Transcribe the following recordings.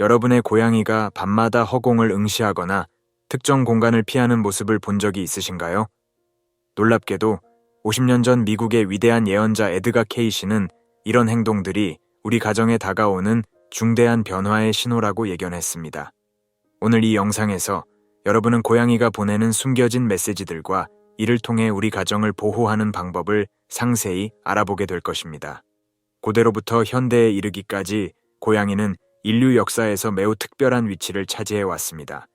여러분의 고양이가 밤마다 허공을 응시하거나 특정 공간을 피하는 모습을 본 적이 있으신가요? 놀랍게도 50년 전 미국의 위대한 예언자 에드가 케이시는 이런 행동들이 우리 가정에 다가오는 중대한 변화의 신호라고 예견했습니다. 오늘 이 영상에서 여러분은 고양이가 보내는 숨겨진 메시지들과 이를 통해 우리 가정을 보호하는 방법을 상세히 알아보게 될 것입니다. 고대로부터 현대에 이르기까지 고양이는 인류 역사에서 매우 특별한 위치를 차지해 왔습니다.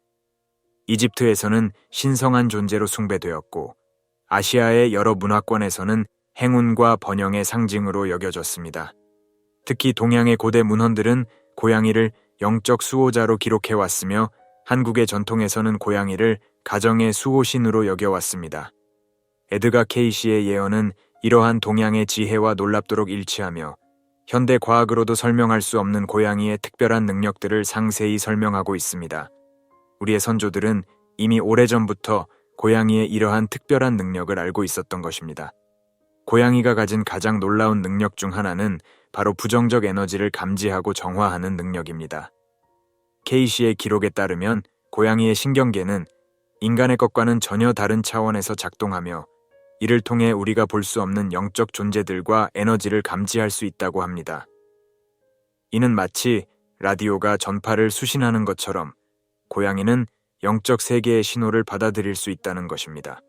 이집트에서는 신성한 존재로 숭배되었고, 아시아의 여러 문화권에서는 행운과 번영의 상징으로 여겨졌습니다. 특히 동양의 고대 문헌들은 고양이를 영적 수호자로 기록해왔으며, 한국의 전통에서는 고양이를 가정의 수호신으로 여겨왔습니다. 에드가 케이시의 예언은 이러한 동양의 지혜와 놀랍도록 일치하며 현대 과학으로도 설명할 수 없는 고양이의 특별한 능력들을 상세히 설명하고 있습니다. 우리의 선조들은 이미 오래전부터 고양이의 이러한 특별한 능력을 알고 있었던 것입니다. 고양이가 가진 가장 놀라운 능력 중 하나는 바로 부정적 에너지를 감지하고 정화하는 능력입니다. 케이시의 기록에 따르면 고양이의 신경계는 인간의 것과는 전혀 다른 차원에서 작동하며 이를 통해 우리가 볼 수 없는 영적 존재들과 에너지를 감지할 수 있다고 합니다. 이는 마치 라디오가 전파를 수신하는 것처럼 고양이는 영적 세계의 신호를 받아들일 수 있다는 것입니다.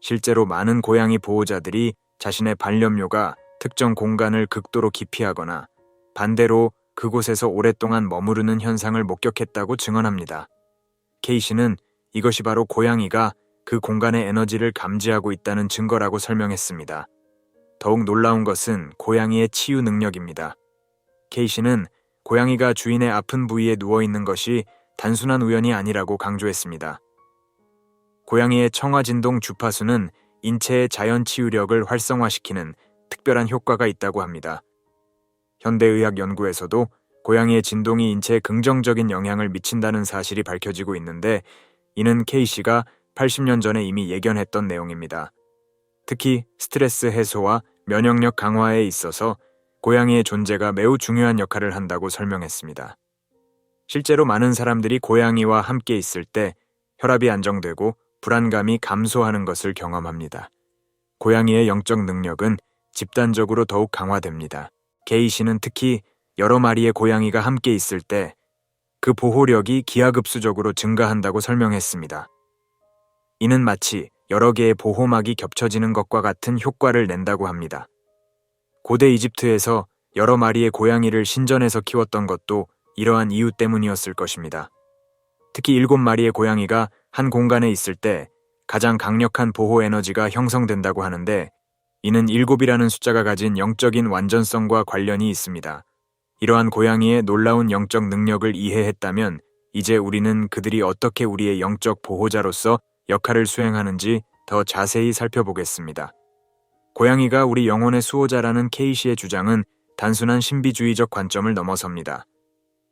실제로 많은 고양이 보호자들이 자신의 반려묘가 특정 공간을 극도로 기피하거나 반대로 그곳에서 오랫동안 머무르는 현상을 목격했다고 증언합니다. 케이시는 이것이 바로 고양이가 그 공간의 에너지를 감지하고 있다는 증거라고 설명했습니다. 더욱 놀라운 것은 고양이의 치유 능력입니다. 케이시는 고양이가 주인의 아픈 부위에 누워있는 것이 단순한 우연이 아니라고 강조했습니다. 고양이의 청화진동 주파수는 인체의 자연 치유력을 활성화시키는 특별한 효과가 있다고 합니다. 현대의학 연구에서도 고양이의 진동이 인체에 긍정적인 영향을 미친다는 사실이 밝혀지고 있는데, 이는 케이시가 80년 전에 이미 예견했던 내용입니다. 특히 스트레스 해소와 면역력 강화에 있어서 고양이의 존재가 매우 중요한 역할을 한다고 설명했습니다. 실제로 많은 사람들이 고양이와 함께 있을 때 혈압이 안정되고 불안감이 감소하는 것을 경험합니다. 고양이의 영적 능력은 집단적으로 더욱 강화됩니다. 케이시는 특히 여러 마리의 고양이가 함께 있을 때 그 보호력이 기하급수적으로 증가한다고 설명했습니다. 이는 마치 여러 개의 보호막이 겹쳐지는 것과 같은 효과를 낸다고 합니다. 고대 이집트에서 여러 마리의 고양이를 신전에서 키웠던 것도 이러한 이유 때문이었을 것입니다. 특히 7마리의 고양이가 한 공간에 있을 때 가장 강력한 보호 에너지가 형성된다고 하는데, 이는 7이라는 숫자가 가진 영적인 완전성과 관련이 있습니다. 이러한 고양이의 놀라운 영적 능력을 이해했다면 이제 우리는 그들이 어떻게 우리의 영적 보호자로서 역할을 수행하는지 더 자세히 살펴보겠습니다. 고양이가 우리 영혼의 수호자라는 케이시의 주장은 단순한 신비주의적 관점을 넘어섭니다.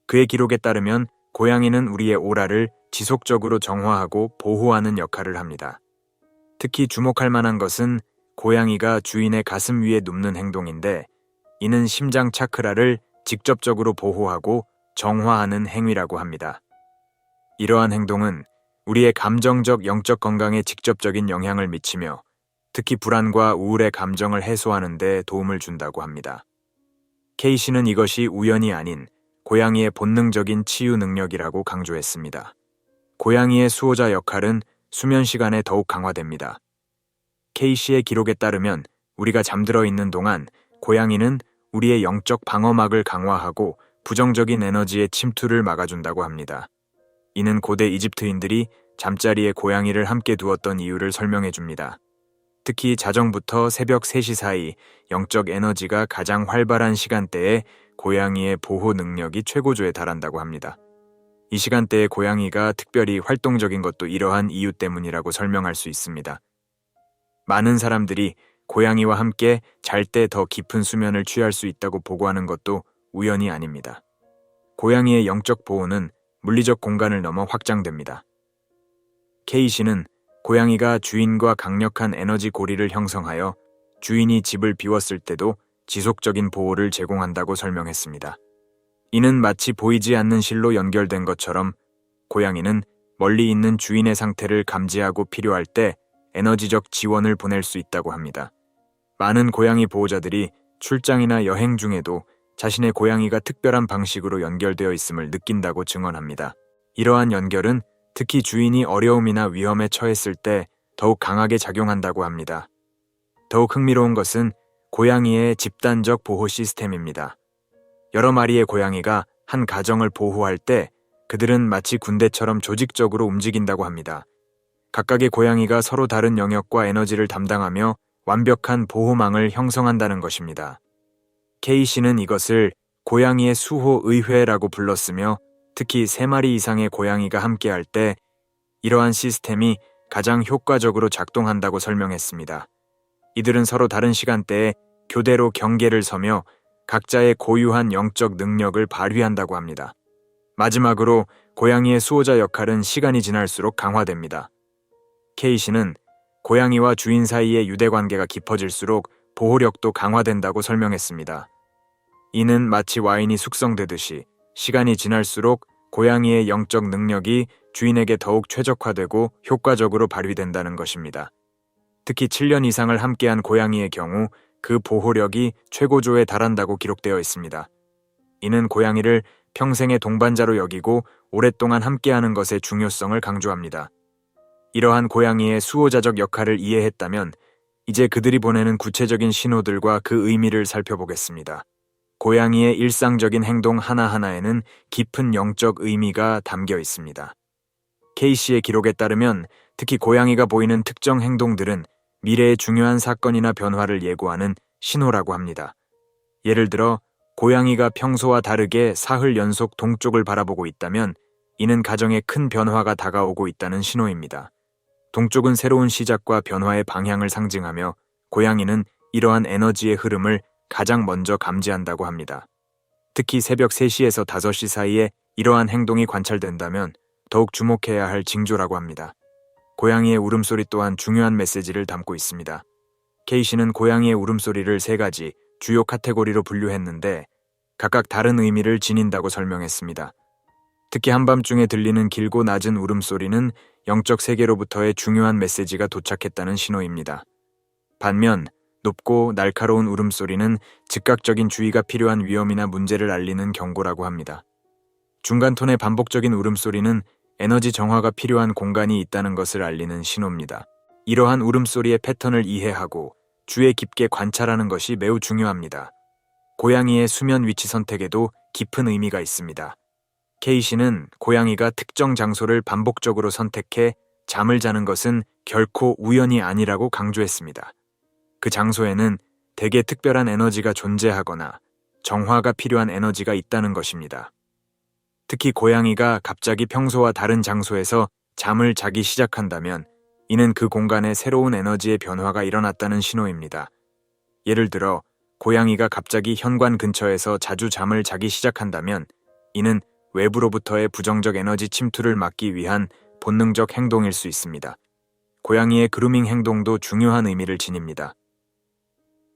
그의 기록에 따르면 고양이는 우리의 오라를 지속적으로 정화하고 보호하는 역할을 합니다. 특히 주목할 만한 것은 고양이가 주인의 가슴 위에 눕는 행동인데, 이는 심장 차크라를 직접적으로 보호하고 정화하는 행위라고 합니다. 이러한 행동은 우리의 감정적 영적 건강에 직접적인 영향을 미치며 특히 불안과 우울의 감정을 해소하는 데 도움을 준다고 합니다. 케이시는 이것이 우연이 아닌 고양이의 본능적인 치유 능력이라고 강조했습니다. 고양이의 수호자 역할은 수면 시간에 더욱 강화됩니다. 케이시의 기록에 따르면 우리가 잠들어 있는 동안 고양이는 우리의 영적 방어막을 강화하고 부정적인 에너지의 침투를 막아준다고 합니다. 이는 고대 이집트인들이 잠자리에 고양이를 함께 두었던 이유를 설명해 줍니다. 특히 자정부터 새벽 3시 사이 영적 에너지가 가장 활발한 시간대에 고양이의 보호 능력이 최고조에 달한다고 합니다. 이 시간대에 고양이가 특별히 활동적인 것도 이러한 이유 때문이라고 설명할 수 있습니다. 많은 사람들이 고양이와 함께 잘 때 더 깊은 수면을 취할 수 있다고 보고하는 것도 우연이 아닙니다. 고양이의 영적 보호는 물리적 공간을 넘어 확장됩니다. 케이시는 고양이가 주인과 강력한 에너지 고리를 형성하여 주인이 집을 비웠을 때도 지속적인 보호를 제공한다고 설명했습니다. 이는 마치 보이지 않는 실로 연결된 것처럼 고양이는 멀리 있는 주인의 상태를 감지하고 필요할 때 에너지적 지원을 보낼 수 있다고 합니다. 많은 고양이 보호자들이 출장이나 여행 중에도 자신의 고양이가 특별한 방식으로 연결되어 있음을 느낀다고 증언합니다. 이러한 연결은 특히 주인이 어려움이나 위험에 처했을 때 더욱 강하게 작용한다고 합니다. 더욱 흥미로운 것은 고양이의 집단적 보호 시스템입니다. 여러 마리의 고양이가 한 가정을 보호할 때 그들은 마치 군대처럼 조직적으로 움직인다고 합니다. 각각의 고양이가 서로 다른 영역과 에너지를 담당하며 완벽한 보호망을 형성한다는 것입니다. K씨는 이것을 고양이의 수호 의회라고 불렀으며 특히 3마리 이상의 고양이가 함께할 때 이러한 시스템이 가장 효과적으로 작동한다고 설명했습니다. 이들은 서로 다른 시간대에 교대로 경계를 서며 각자의 고유한 영적 능력을 발휘한다고 합니다. 마지막으로 고양이의 수호자 역할은 시간이 지날수록 강화됩니다. K씨는 고양이와 주인 사이의 유대관계가 깊어질수록 보호력도 강화된다고 설명했습니다. 이는 마치 와인이 숙성되듯이 시간이 지날수록 고양이의 영적 능력이 주인에게 더욱 최적화되고 효과적으로 발휘된다는 것입니다. 특히 7년 이상을 함께한 고양이의 경우 그 보호력이 최고조에 달한다고 기록되어 있습니다. 이는 고양이를 평생의 동반자로 여기고 오랫동안 함께하는 것의 중요성을 강조합니다. 이러한 고양이의 수호자적 역할을 이해했다면 이제 그들이 보내는 구체적인 신호들과 그 의미를 살펴보겠습니다. 고양이의 일상적인 행동 하나하나에는 깊은 영적 의미가 담겨 있습니다. K씨의 기록에 따르면 특히 고양이가 보이는 특정 행동들은 미래의 중요한 사건이나 변화를 예고하는 신호라고 합니다. 예를 들어 고양이가 평소와 다르게 사흘 연속 동쪽을 바라보고 있다면 이는 가정에 큰 변화가 다가오고 있다는 신호입니다. 동쪽은 새로운 시작과 변화의 방향을 상징하며 고양이는 이러한 에너지의 흐름을 가장 먼저 감지한다고 합니다. 특히 새벽 3시에서 5시 사이에 이러한 행동이 관찰된다면 더욱 주목해야 할 징조라고 합니다. 고양이의 울음소리 또한 중요한 메시지를 담고 있습니다. K씨는 고양이의 울음소리를 3가지 주요 카테고리로 분류했는데 각각 다른 의미를 지닌다고 설명했습니다. 특히 한밤중에 들리는 길고 낮은 울음소리는 영적 세계로부터의 중요한 메시지가 도착했다는 신호입니다. 반면 높고 날카로운 울음소리는 즉각적인 주의가 필요한 위험이나 문제를 알리는 경고라고 합니다. 중간 톤의 반복적인 울음소리는 에너지 정화가 필요한 공간이 있다는 것을 알리는 신호입니다. 이러한 울음소리의 패턴을 이해하고 주의 깊게 관찰하는 것이 매우 중요합니다. 고양이의 수면 위치 선택에도 깊은 의미가 있습니다. K씨는 고양이가 특정 장소를 반복적으로 선택해 잠을 자는 것은 결코 우연이 아니라고 강조했습니다. 그 장소에는 대개 특별한 에너지가 존재하거나 정화가 필요한 에너지가 있다는 것입니다. 특히 고양이가 갑자기 평소와 다른 장소에서 잠을 자기 시작한다면 이는 그 공간에 새로운 에너지의 변화가 일어났다는 신호입니다. 예를 들어 고양이가 갑자기 현관 근처에서 자주 잠을 자기 시작한다면 이는 외부로부터의 부정적 에너지 침투를 막기 위한 본능적 행동일 수 있습니다. 고양이의 그루밍 행동도 중요한 의미를 지닙니다.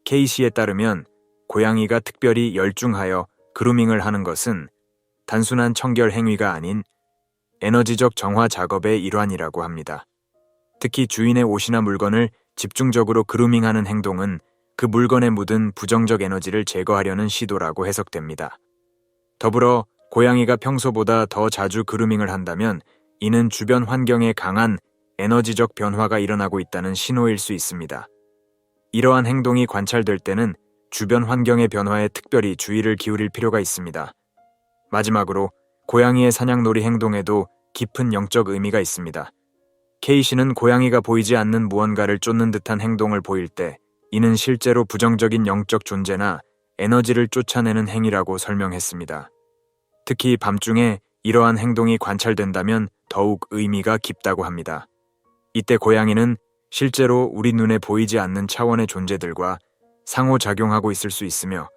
K씨에 따르면 고양이가 특별히 열중하여 그루밍을 하는 것은 단순한 청결 행위가 아닌 에너지적 정화 작업의 일환이라고 합니다. 특히 주인의 옷이나 물건을 집중적으로 그루밍하는 행동은 그 물건에 묻은 부정적 에너지를 제거하려는 시도라고 해석됩니다. 더불어 고양이가 평소보다 더 자주 그루밍을 한다면 이는 주변 환경에 강한 에너지적 변화가 일어나고 있다는 신호일 수 있습니다. 이러한 행동이 관찰될 때는 주변 환경의 변화에 특별히 주의를 기울일 필요가 있습니다. 마지막으로 고양이의 사냥놀이 행동에도 깊은 영적 의미가 있습니다. K씨는 고양이가 보이지 않는 무언가를 쫓는 듯한 행동을 보일 때 이는 실제로 부정적인 영적 존재나 에너지를 쫓아내는 행위라고 설명했습니다. 특히 밤중에 이러한 행동이 관찰된다면 더욱 의미가 깊다고 합니다. 이때 고양이는 실제로 우리 눈에 보이지 않는 차원의 존재들과 상호작용하고 있을 수 있으며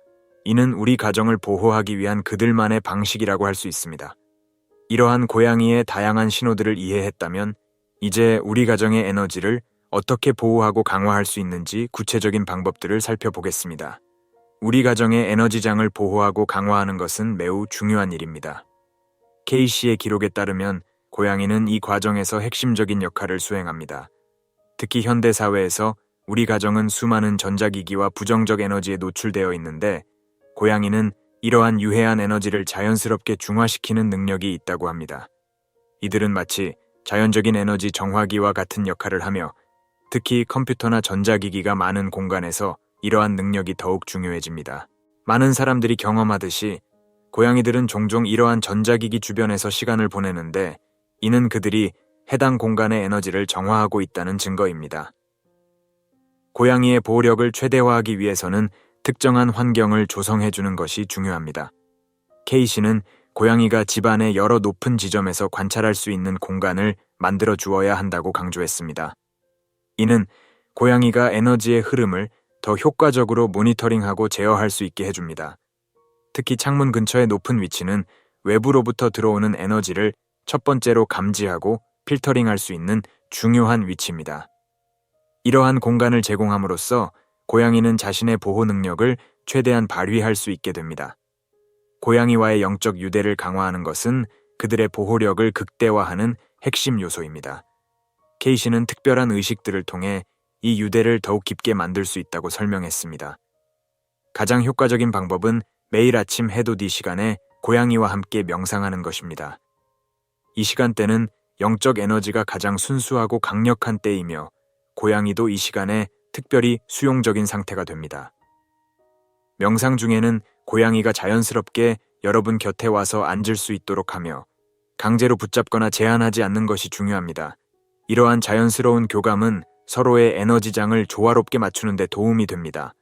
이는 우리 가정을 보호하기 위한 그들만의 방식이라고 할 수 있습니다. 이러한 고양이의 다양한 신호들을 이해했다면 이제 우리 가정의 에너지를 어떻게 보호하고 강화할 수 있는지 구체적인 방법들을 살펴보겠습니다. 우리 가정의 에너지장을 보호하고 강화하는 것은 매우 중요한 일입니다. K씨의 기록에 따르면 고양이는 이 과정에서 핵심적인 역할을 수행합니다. 특히 현대 사회에서 우리 가정은 수많은 전자기기와 부정적 에너지에 노출되어 있는데 고양이는 이러한 유해한 에너지를 자연스럽게 중화시키는 능력이 있다고 합니다. 이들은 마치 자연적인 에너지 정화기와 같은 역할을 하며 특히 컴퓨터나 전자기기가 많은 공간에서 이러한 능력이 더욱 중요해집니다. 많은 사람들이 경험하듯이 고양이들은 종종 이러한 전자기기 주변에서 시간을 보내는데 이는 그들이 해당 공간의 에너지를 정화하고 있다는 증거입니다. 고양이의 보호력을 최대화하기 위해서는 특정한 환경을 조성해주는 것이 중요합니다. K씨는 고양이가 집안의 여러 높은 지점에서 관찰할 수 있는 공간을 만들어 주어야 한다고 강조했습니다. 이는 고양이가 에너지의 흐름을 더 효과적으로 모니터링하고 제어할 수 있게 해줍니다. 특히 창문 근처의 높은 위치는 외부로부터 들어오는 에너지를 첫 번째로 감지하고 필터링할 수 있는 중요한 위치입니다. 이러한 공간을 제공함으로써 고양이는 자신의 보호 능력을 최대한 발휘할 수 있게 됩니다. 고양이와의 영적 유대를 강화하는 것은 그들의 보호력을 극대화하는 핵심 요소입니다. K씨는 특별한 의식들을 통해 이 유대를 더욱 깊게 만들 수 있다고 설명했습니다. 가장 효과적인 방법은 매일 아침 해돋이 시간에 고양이와 함께 명상하는 것입니다. 이 시간대는 영적 에너지가 가장 순수하고 강력한 때이며 고양이도 이 시간에 특별히 수용적인 상태가 됩니다. 명상 중에는 고양이가 자연스럽게 여러분 곁에 와서 앉을 수 있도록 하며 강제로 붙잡거나 제한하지 않는 것이 중요합니다. 이러한 자연스러운 교감은 서로의 에너지장을 조화롭게 맞추는 데 도움이 됩니다.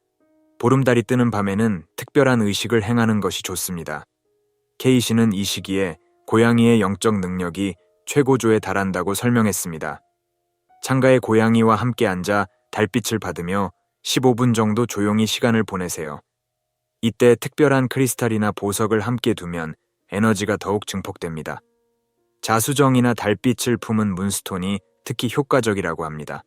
보름달이 뜨는 밤에는 특별한 의식을 행하는 것이 좋습니다. K씨는 이 시기에 고양이의 영적 능력이 최고조에 달한다고 설명했습니다. 창가에 고양이와 함께 앉아 달빛을 받으며 15분 정도 조용히 시간을 보내세요. 이때 특별한 크리스탈이나 보석을 함께 두면 에너지가 더욱 증폭됩니다. 자수정이나 달빛을 품은 문스톤이 특히 효과적이라고 합니다.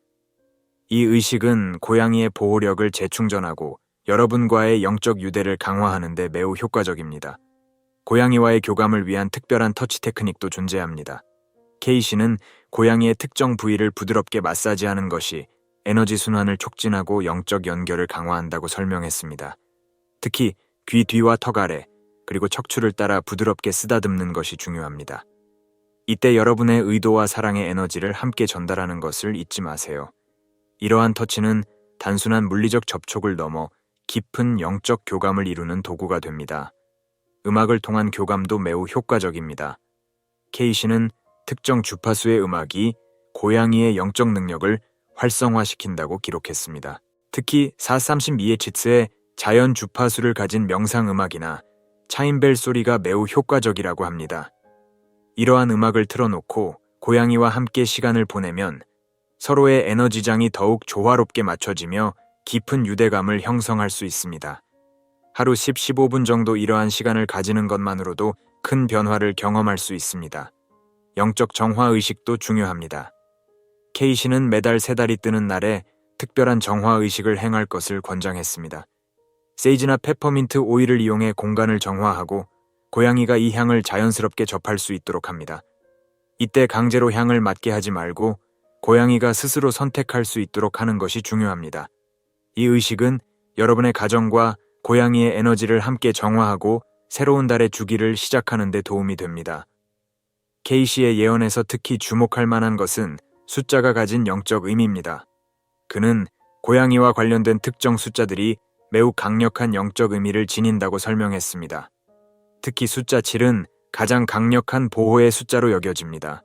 이 의식은 고양이의 보호력을 재충전하고 여러분과의 영적 유대를 강화하는 데 매우 효과적입니다. 고양이와의 교감을 위한 특별한 터치 테크닉도 존재합니다. K씨는 고양이의 특정 부위를 부드럽게 마사지하는 것이 에너지 순환을 촉진하고 영적 연결을 강화한다고 설명했습니다. 특히 귀 뒤와 턱 아래, 그리고 척추를 따라 부드럽게 쓰다듬는 것이 중요합니다. 이때 여러분의 의도와 사랑의 에너지를 함께 전달하는 것을 잊지 마세요. 이러한 터치는 단순한 물리적 접촉을 넘어 깊은 영적 교감을 이루는 도구가 됩니다. 음악을 통한 교감도 매우 효과적입니다. K씨는 특정 주파수의 음악이 고양이의 영적 능력을 활성화시킨다고 기록했습니다. 특히 432Hz의 자연 주파수를 가진 명상 음악이나 차임벨 소리가 매우 효과적이라고 합니다. 이러한 음악을 틀어놓고 고양이와 함께 시간을 보내면 서로의 에너지장이 더욱 조화롭게 맞춰지며 깊은 유대감을 형성할 수 있습니다. 하루 10-15분 정도 이러한 시간을 가지는 것만으로도 큰 변화를 경험할 수 있습니다. 영적 정화 의식도 중요합니다. K씨는 매달 3달이 뜨는 날에 특별한 정화 의식을 행할 것을 권장했습니다. 세이지나 페퍼민트 오일을 이용해 공간을 정화하고 고양이가 이 향을 자연스럽게 접할 수 있도록 합니다. 이때 강제로 향을 맡게 하지 말고 고양이가 스스로 선택할 수 있도록 하는 것이 중요합니다. 이 의식은 여러분의 가정과 고양이의 에너지를 함께 정화하고 새로운 달의 주기를 시작하는 데 도움이 됩니다. K씨의 예언에서 특히 주목할 만한 것은 숫자가 가진 영적 의미입니다. 그는 고양이와 관련된 특정 숫자들이 매우 강력한 영적 의미를 지닌다고 설명했습니다. 특히 숫자 7은 가장 강력한 보호의 숫자로 여겨집니다.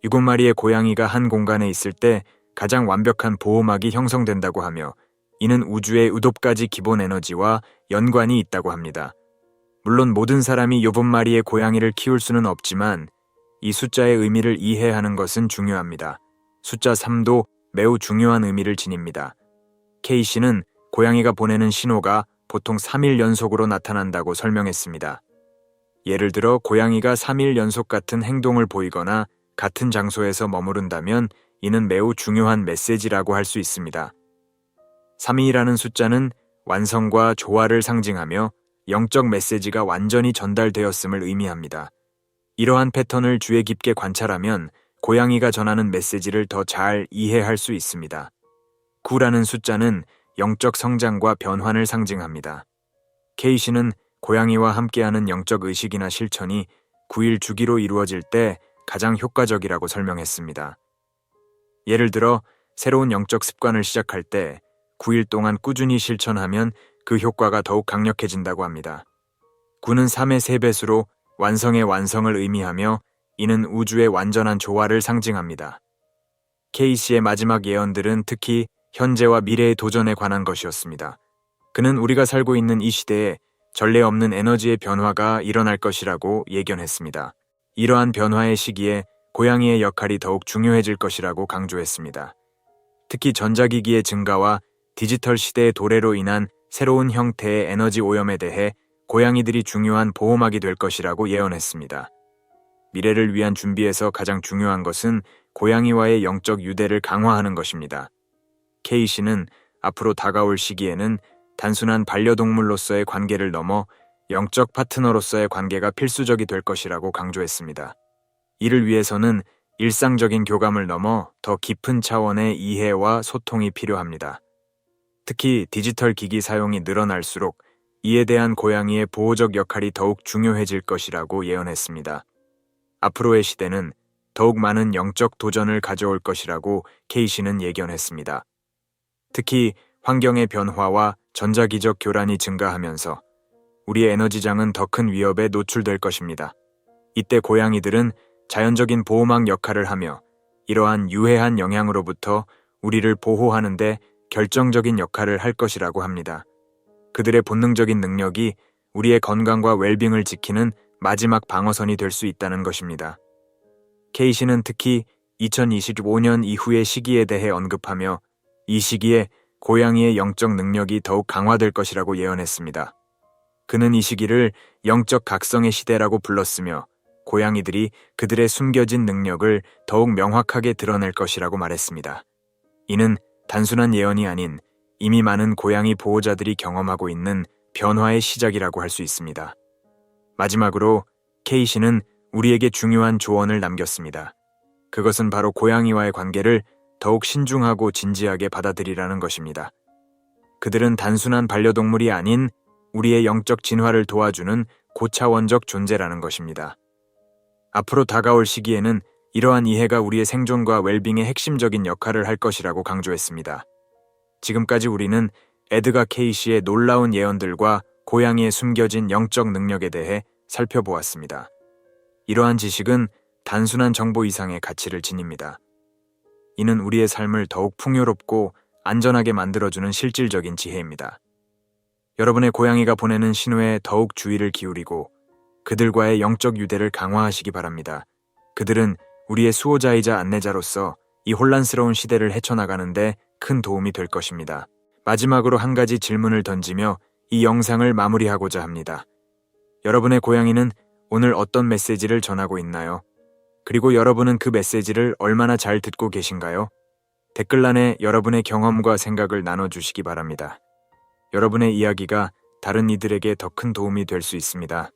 7마리의 고양이가 한 공간에 있을 때 가장 완벽한 보호막이 형성된다고 하며 이는 우주의 의도까지 기본 에너지와 연관이 있다고 합니다. 물론 모든 사람이 7마리의 고양이를 키울 수는 없지만 이 숫자의 의미를 이해하는 것은 중요합니다. 숫자 3도 매우 중요한 의미를 지닙니다. K씨는 고양이가 보내는 신호가 보통 3일 연속으로 나타난다고 설명했습니다. 예를 들어 고양이가 3일 연속 같은 행동을 보이거나 같은 장소에서 머무른다면 이는 매우 중요한 메시지라고 할 수 있습니다. 3이라는 숫자는 완성과 조화를 상징하며 영적 메시지가 완전히 전달되었음을 의미합니다. 이러한 패턴을 주의 깊게 관찰하면 고양이가 전하는 메시지를 더 잘 이해할 수 있습니다. 9라는 숫자는 영적 성장과 변환을 상징합니다. 케이시는 고양이와 함께하는 영적 의식이나 실천이 9일 주기로 이루어질 때 가장 효과적이라고 설명했습니다. 예를 들어 새로운 영적 습관을 시작할 때 9일 동안 꾸준히 실천하면 그 효과가 더욱 강력해진다고 합니다. 9는 3의 3배수로 완성의 완성을 의미하며 이는 우주의 완전한 조화를 상징합니다. 케이시의 마지막 예언들은 특히 현재와 미래의 도전에 관한 것이었습니다. 그는 우리가 살고 있는 이 시대에 전례 없는 에너지의 변화가 일어날 것이라고 예견했습니다. 이러한 변화의 시기에 고양이의 역할이 더욱 중요해질 것이라고 강조했습니다. 특히 전자기기의 증가와 디지털 시대의 도래로 인한 새로운 형태의 에너지 오염에 대해 고양이들이 중요한 보호막이 될 것이라고 예언했습니다. 미래를 위한 준비에서 가장 중요한 것은 고양이와의 영적 유대를 강화하는 것입니다. 케이시는 앞으로 다가올 시기에는 단순한 반려동물로서의 관계를 넘어 영적 파트너로서의 관계가 필수적이 될 것이라고 강조했습니다. 이를 위해서는 일상적인 교감을 넘어 더 깊은 차원의 이해와 소통이 필요합니다. 특히 디지털 기기 사용이 늘어날수록 이에 대한 고양이의 보호적 역할이 더욱 중요해질 것이라고 예언했습니다. 앞으로의 시대는 더욱 많은 영적 도전을 가져올 것이라고 케이시는 예견했습니다. 특히 환경의 변화와 전자기적 교란이 증가하면서 우리의 에너지장은 더 큰 위협에 노출될 것입니다. 이때 고양이들은 자연적인 보호막 역할을 하며 이러한 유해한 영향으로부터 우리를 보호하는 데 결정적인 역할을 할 것이라고 합니다. 그들의 본능적인 능력이 우리의 건강과 웰빙을 지키는 마지막 방어선이 될 수 있다는 것입니다. 케이시는 특히 2025년 이후의 시기에 대해 언급하며 이 시기에 고양이의 영적 능력이 더욱 강화될 것이라고 예언했습니다. 그는 이 시기를 영적 각성의 시대라고 불렀으며 고양이들이 그들의 숨겨진 능력을 더욱 명확하게 드러낼 것이라고 말했습니다. 이는 단순한 예언이 아닌 이미 많은 고양이 보호자들이 경험하고 있는 변화의 시작이라고 할 수 있습니다. 마지막으로 케이시는 우리에게 중요한 조언을 남겼습니다. 그것은 바로 고양이와의 관계를 더욱 신중하고 진지하게 받아들이라는 것입니다. 그들은 단순한 반려동물이 아닌 우리의 영적 진화를 도와주는 고차원적 존재라는 것입니다. 앞으로 다가올 시기에는 이러한 이해가 우리의 생존과 웰빙의 핵심적인 역할을 할 것이라고 강조했습니다. 지금까지 우리는 에드가 케이시의 놀라운 예언들과 고양이의 숨겨진 영적 능력에 대해 살펴보았습니다. 이러한 지식은 단순한 정보 이상의 가치를 지닙니다. 이는 우리의 삶을 더욱 풍요롭고 안전하게 만들어주는 실질적인 지혜입니다. 여러분의 고양이가 보내는 신호에 더욱 주의를 기울이고 그들과의 영적 유대를 강화하시기 바랍니다. 그들은 우리의 수호자이자 안내자로서 이 혼란스러운 시대를 헤쳐나가는데 큰 도움이 될 것입니다. 마지막으로 한 가지 질문을 던지며 이 영상을 마무리하고자 합니다. 여러분의 고양이는 오늘 어떤 메시지를 전하고 있나요? 그리고 여러분은 그 메시지를 얼마나 잘 듣고 계신가요? 댓글란에 여러분의 경험과 생각을 나눠주시기 바랍니다. 여러분의 이야기가 다른 이들에게 더 큰 도움이 될 수 있습니다.